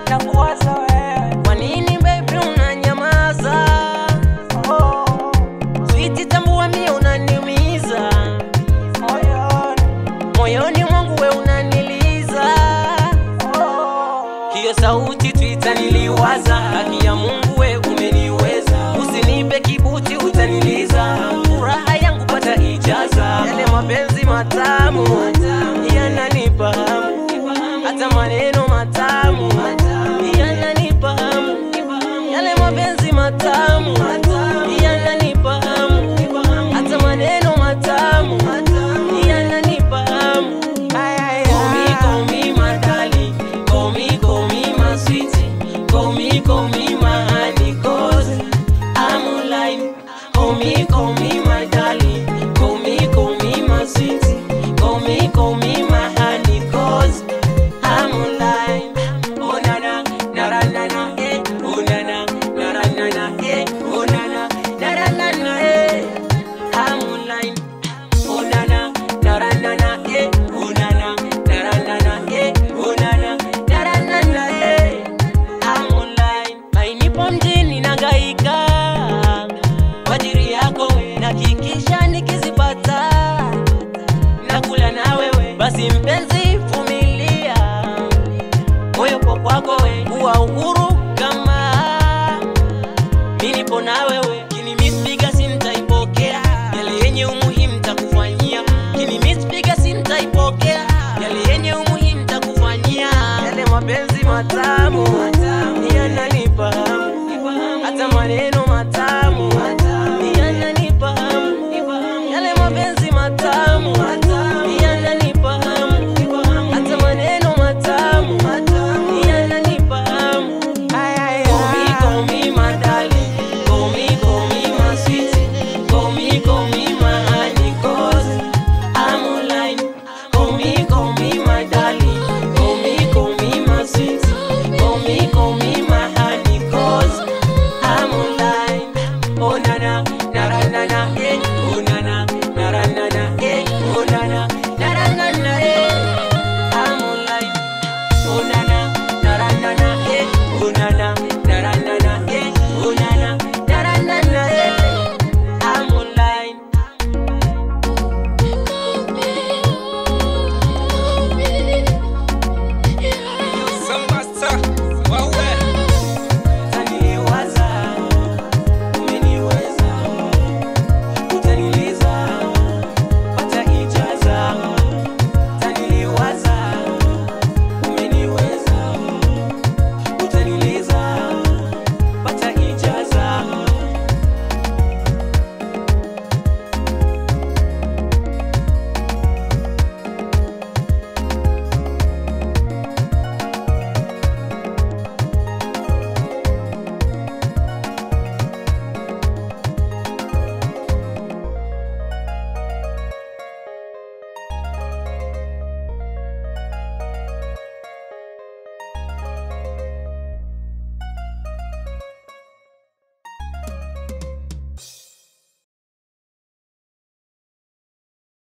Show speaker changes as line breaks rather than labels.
na kuwaza wewe.
Kwa nini baby unanyamaza? Sweet tambua mimi unaniumiza. Moyoni mwangu wewe unaniliza. Hiyo sauti Twitter niliwaza, haki ya Mungu wewe umeniweza. Usinipe kibuti utaniliza, furaha yangu pata ijaza. Yale mapenzi matamu yananipa hamu, hata maneno matamu yananipa hamu. Yale mapenzi matamu yananipa hamu, hata maneno matamu yananipa hamu. Call me my darling, call me my sweetie, call me my honey, 'cause I'm online. Call me my darling, call me my sweetie, call me my honey, 'cause I'm online. Oh na na na na na eh, oh na na na na eh, oh na na na eh, I'm online. Oh na na na eh, oh na na na eh, oh na na eh, I'm online. Nipo mjini nangaika kwa ajili yako wewe, nakikisha nikizipata nakula na wewe. Basi mpenzi vumilia, moyo kwa kwako wewe, kuwa uhuru kama mimi nipo na wewe. Kinimispiga sintaipokea, yale yenye umuhimu takufanyia. Kinimispiga sintaipokea, yale yenye umuhimu takufanyia. Yale mapenzi matamu